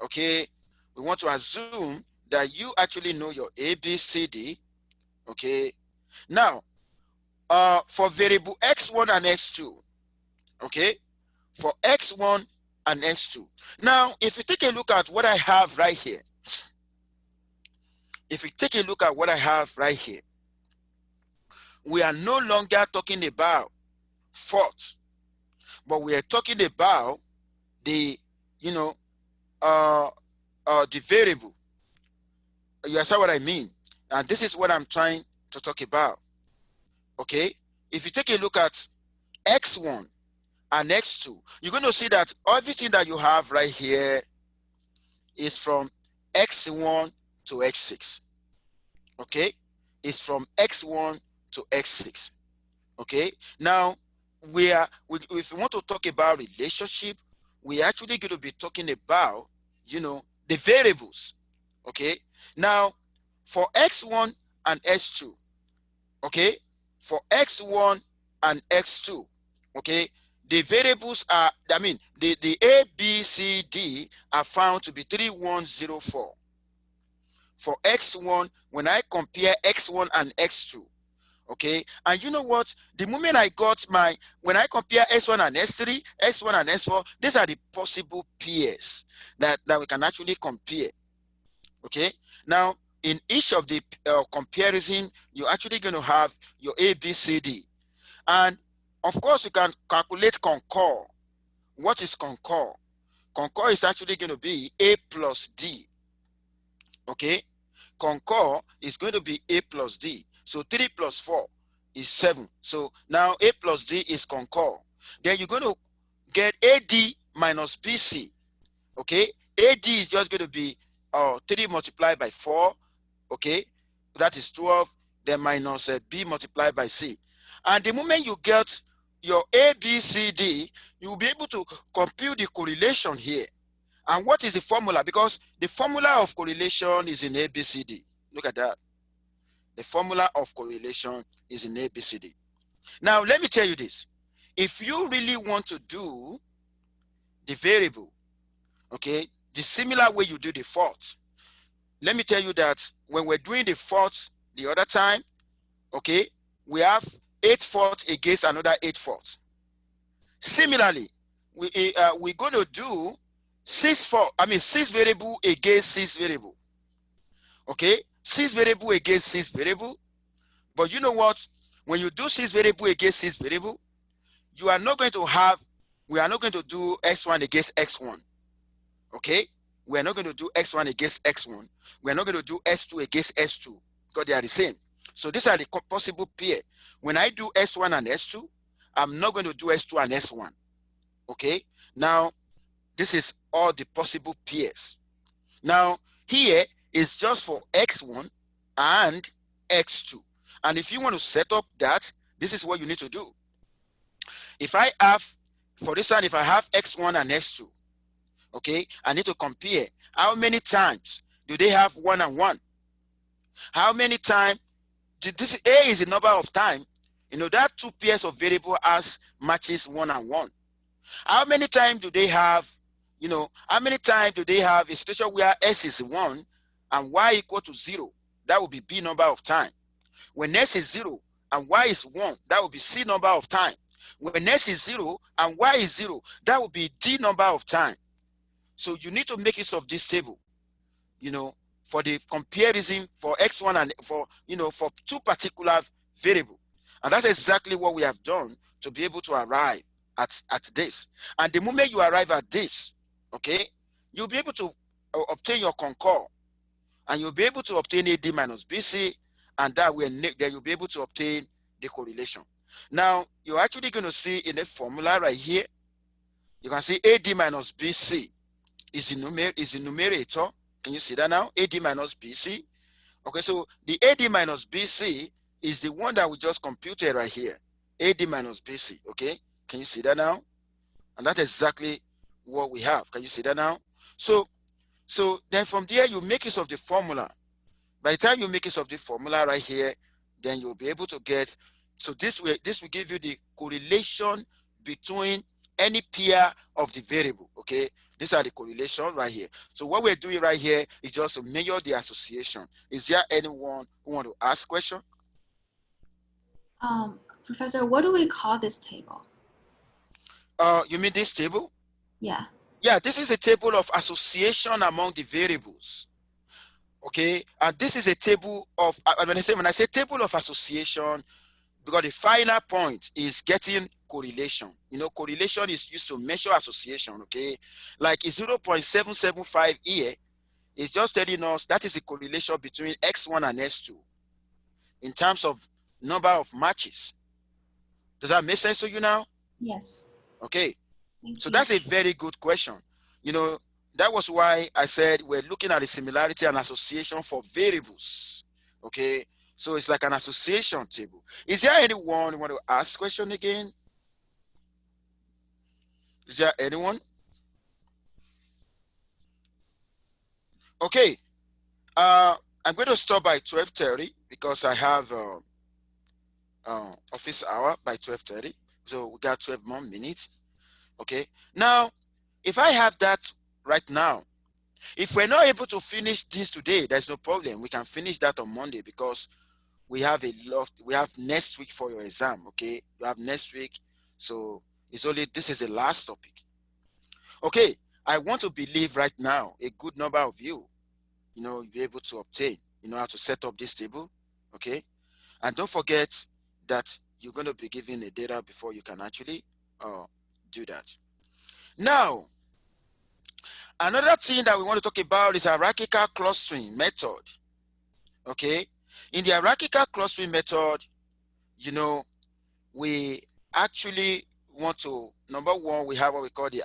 Okay, we want to assume that you actually know your A, B, C, D. Okay, now, for variable x1 and x2, okay, for x1 and x2. Now, if you take a look at what I have right here, we are no longer talking about fault, but we are talking about the, the variable. You understand what I mean? And this is what I'm trying to talk about. Okay, if you take a look at x1 and x2, you're going to see that everything that you have right here is from x1 to x6. Okay, it's from x1 to x6. Okay, now if we want to talk about relationship, we're actually going to be talking about, the variables. Okay, now for x1 and x2, okay, for x1 and x2, okay, the variables are, the A, B, C, D are found to be 3104. For x1, when I compare x1 and x2, okay, and you know what, the moment when I compare s1 and s3, s1 and s4, these are the possible pairs that we can actually compare. Okay, now in each of the comparison, you're actually going to have your A, B, C, D. And of course, you can calculate concur. What is concur? Concur is actually going to be A plus D. Okay, concur is going to be A plus D. So 3 plus 4 is 7. So now A plus D is concur. Then you're going to get AD minus BC. Okay, AD is just going to be 3 multiplied by 4. Okay, that is 12. Then minus B multiplied by C. And the moment you get your A, B, C, D, you'll be able to compute the correlation here. And what is the formula? Because the formula of correlation is in ABCD. Look at that. The formula of correlation is in ABCD. Now, let me tell you this. If you really want to do the variable, okay, the similar way you do the fault, let me tell you that when we're doing the fault the other time, okay, we have 8 faults against another 8 faults. Similarly, we're going to do 6 variable against 6 variable. Okay, 6 variable against 6 variable. But you know what? When you do 6 variable against 6 variable, we are not going to do x1 against x1. Okay, we are not going to do x1 against x1. We are not going to do s2 against s2 because they are the same. So these are the possible pair. When I do s1 and s2, I'm not going to do s2 and s1. Okay, now this is all the possible pairs. Now here is just for x1 and x2. And if you want to set up that, this is what you need to do. If I have, for instance, if I have x1 and x2, okay, I need to compare how many times do they have 1 and 1. How many times, this A is the number of time, that two pairs of variable as matches 1 and 1. How many times do they have, how many times do they have a situation where S is 1 and Y equal to 0? That would be B number of time. When S is 0 and Y is 1, that would be C number of time. When S is 0 and Y is 0, that would be D number of time. So you need to make use of this table, for the comparison for X1 and for two particular variable. And that's exactly what we have done to be able to arrive at this. And the moment you arrive at this, okay, you'll be able to obtain your concord, and you'll be able to obtain AD minus BC, and that way then you'll be able to obtain the correlation. Now, you're actually going to see in the formula right here, you can see AD minus BC is the numerator. Can you see that now? AD minus BC. Okay, so the AD minus BC is the one that we just computed right here. AD minus BC, okay? Can you see that now? And that's exactly what we have. Can you see that now? So then from there, you make use of the formula. By the time you make use of the formula right here, then you'll be able to get, so this will give you the correlation between any pair of the variable, okay? These are the correlation right here. So what we're doing right here is just to measure the association. Is there anyone who want to ask question? Professor, what do we call this table? You mean this table? Yeah. Yeah, this is a table of association among the variables. Okay, and this is a table of, when I say table of association, because the final point is getting correlation. Correlation is used to measure association, okay? Like 0.775 here is just telling us that is a correlation between X1 and S2 in terms of number of matches. Does that make sense to you now? Yes. Okay. Thank So you. that's a very good question. That was why I said we're looking at the similarity and association for variables. Okay. So it's like an association table. Is there anyone who want to ask question again? Is there anyone? Okay. I'm going to stop by 12:30 because I have office hour by 12:30. So we got 12 more minutes. Okay. Now, if I have that right now, if we're not able to finish this today, there's no problem. We can finish that on Monday because we have next week for your exam. Okay. You have next week. So this is the last topic. Okay. I want to believe right now a good number of you, you'll be able to obtain, how to set up this table. Okay. And don't forget that you're going to be given the data before you can actually do that. Now, another thing that we want to talk about is hierarchical clustering method. Okay. In the hierarchical clustering method, we actually want to, number one, we have what we call the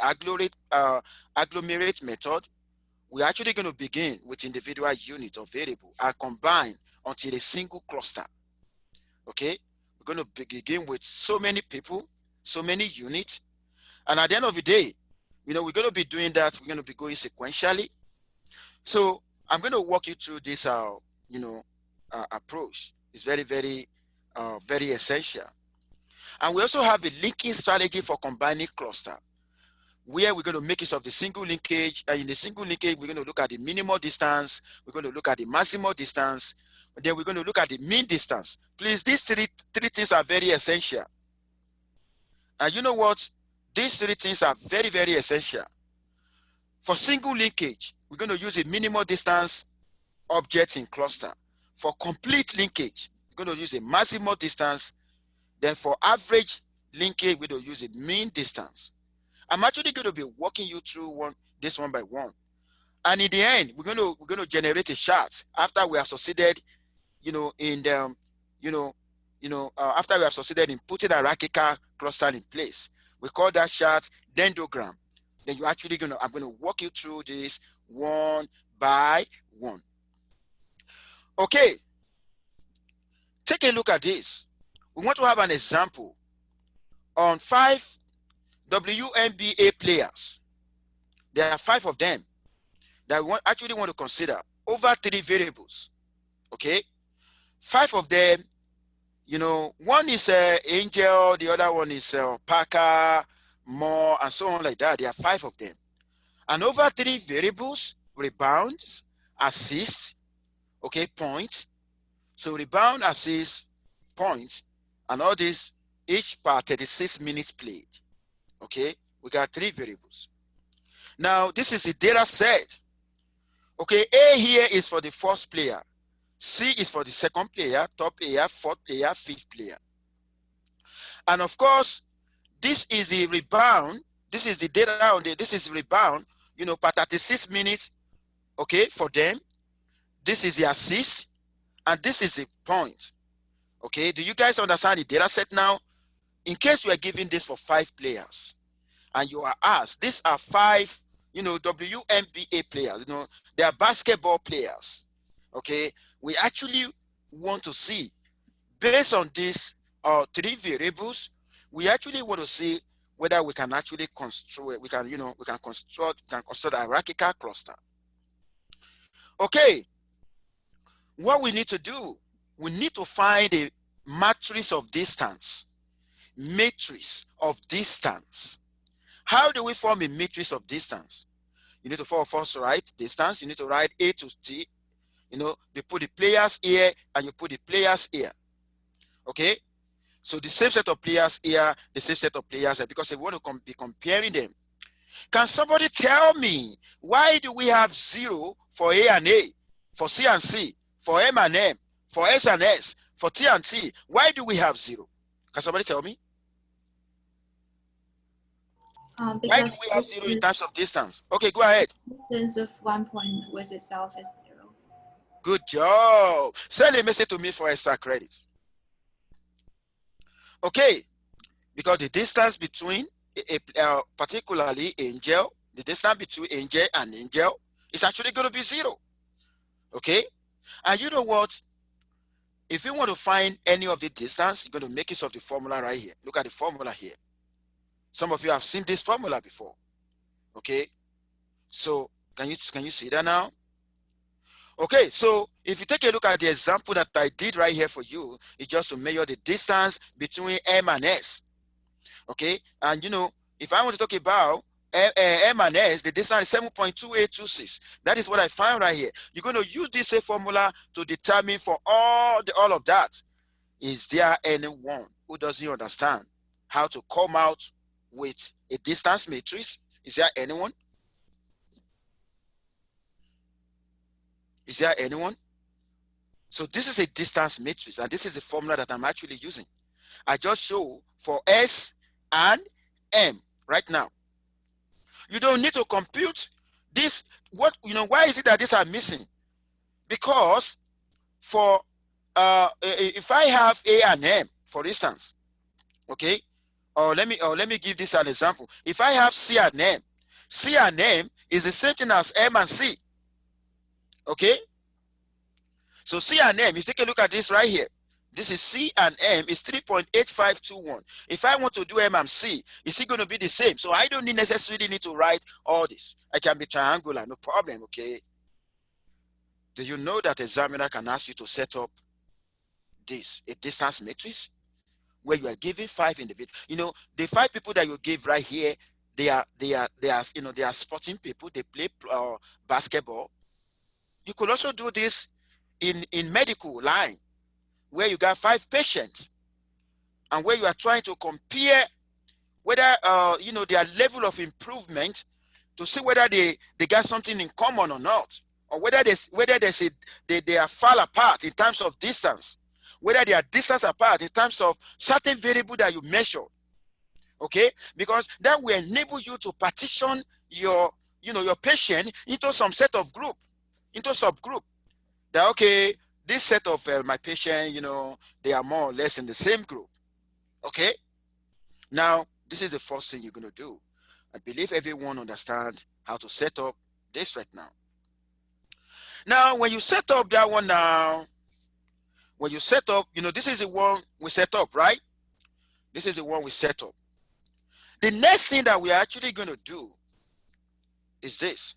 agglomerate method. We're actually going to begin with individual units of variable and combine until a single cluster. Okay. We're going to begin with so many people, so many units. And at the end of the day, we're going to be doing that. We're going to be going sequentially. So I'm going to walk you through this, approach. It's very, very, very essential. And we also have a linking strategy for combining cluster, where we're going to make use of the single linkage. And in the single linkage, we're going to look at the minimal distance. We're going to look at the maximal distance. And then we're going to look at the mean distance. Please, these three things are very essential. And you know what? These three things are very, very essential. For single linkage, we're going to use a minimal distance object in cluster. For complete linkage, we're going to use a maximal distance. Then for average linkage, we're going to use a mean distance. I'm actually going to be walking you through this one by one. And in the end, we're going to generate a chart after we have succeeded, after we have succeeded in putting a hierarchical cluster in place. We call that chart dendrogram. Then you're actually I'm going to walk you through this one by one. Okay, take a look at this. We want to have an example on 5 WNBA players. There are 5 of them that we actually want to consider over 3 variables. Okay, 5 of them, you know, one is Angel, the other one is Parker, Moore, and so on like that. There are 5 of them. And over 3 variables: rebounds, assists, okay, points. So rebound, assist, points, and all this each per 36 minutes played. Okay, we got 3 variables. Now this is the data set. Okay, A here is for the first player. C is for the second player, third player, fourth player, fifth player. And of course, this is the rebound. This is the data on the, this is rebound, you know, per 36 minutes, okay, for them. This is the assist, and this is the point. Okay, do you guys understand the data set now? In case you are giving this for 5 players, and you are asked, these are 5, you know, WNBA players, you know, they are basketball players. Okay, we actually want to see, based on these 3 variables, we actually want to see whether we can actually construct, we can construct a hierarchical cluster. Okay, what we need to do, we need to find a matrix of distance. Matrix of distance. How do we form a matrix of distance? You need to first write distance. You need to write A to T. You know, you put the players here and you put the players here. Okay, so the same set of players here, the same set of players here, because we want to be comparing them. Can somebody tell me, why do we have 0 for A and A, for C and C, for M and M, for S and S, for T and T? Why do we have 0? Can somebody tell me? Why do we have 0 in terms of distance? Okay, go ahead. Distance of one point with itself is 0. Good job. Send a message to me for extra credit. Okay, because the distance between particularly Angel, the distance between Angel and Angel is actually going to be 0. Okay, and you know what? If you want to find any of the distance, you're going to make use of the formula right here. Look at the formula here. Some of you have seen this formula before. Okay, so can you see that now? Okay, so if you take a look at the example that I did right here for you, it's just to measure the distance between M and S. Okay, and you know, if I want to talk about M and S, the distance is 7.2826. That is what I found right here. You're going to use this formula to determine for all of that. Is there anyone who doesn't understand how to come out with a distance matrix? Is there anyone? Is there anyone? So this is a distance matrix, and this is the formula that I'm actually using. I just show for S and M right now. You don't need to compute this. What, you know, why is it that these are missing? Because for if I have A and M, for instance, okay, or let me give this an example. If I have C and M is the same thing as M and C. Okay, so C and M, if you take a look at this right here, this is C and M is 3.8521. If I want to do M and C, is it going to be the same? So I don't necessarily need to write all this. I can be triangular, no problem. Okay, do you know that examiner can ask you to set up this, a distance matrix, where you are giving 5 individuals? You know, the 5 people that you give right here, they are you know, they are sporting people. They play basketball. You could also do this in medical line, where you got 5 patients, and where you are trying to compare whether you know, their level of improvement, to see whether they got something in common or not, or whether they are far apart in terms of distance, whether they are distance apart in terms of certain variable that you measure. Okay, because that will enable you to partition your, you know, your patient into some set of group, into subgroup. That, okay, this set of my patient, you know, they are more or less in the same group. Okay, now this is the first thing you're going to do. I believe everyone understands how to set up this right now. Now, when you set up that one now, When you set up, this is the one we set up, right? This is the one we set up. The next thing that we're actually going to do is this.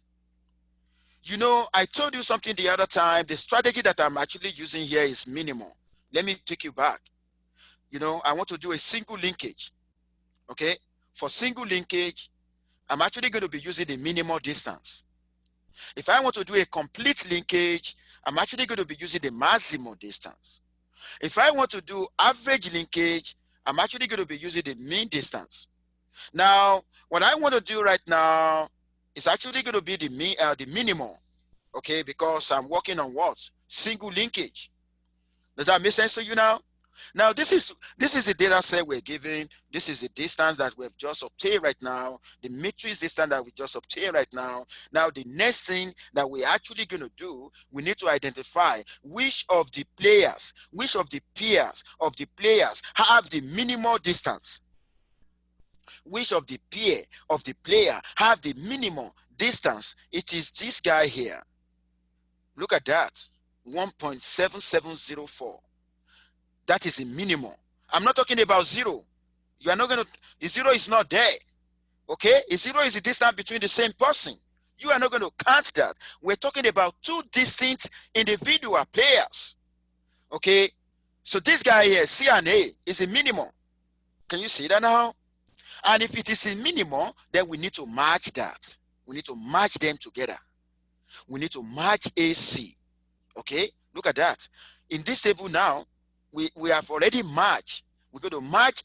I told you something the other time. The strategy that I'm actually using here is minimal. Let me take you back. I want to do a single linkage. Okay? For single linkage, I'm actually going to be using the minimal distance. If I want to do a complete linkage, I'm actually going to be using the maximum distance. If I want to do average linkage, I'm actually going to be using the mean distance. Now, what I want to do right now is actually going to be the minimum, okay? Because I'm working on what? Single linkage. Does that make sense to you now? Now, this is the data set we're given. This is the distance that we've just obtained right now. The matrix distance that we just obtained right now. Now, the next thing that we're actually going to do, we need to identify which of the players, which of the pairs of the players have the minimal distance. Which of the pair of the player have the minimum distance? It is this guy here. Look at that, 1.7704. That is a minimum. I'm not talking about zero. You are not going to, zero is not there. Okay? Zero is the distance between the same person. You are not going to count that. We're talking about two distinct individual players. Okay? So this guy here, C and A, is a minimum. Can you see that now? And if it is a minimum, then we need to match that. We need to match them together. We need to match AC. Okay? Look at that. In this table now, we have already matched. We're going to match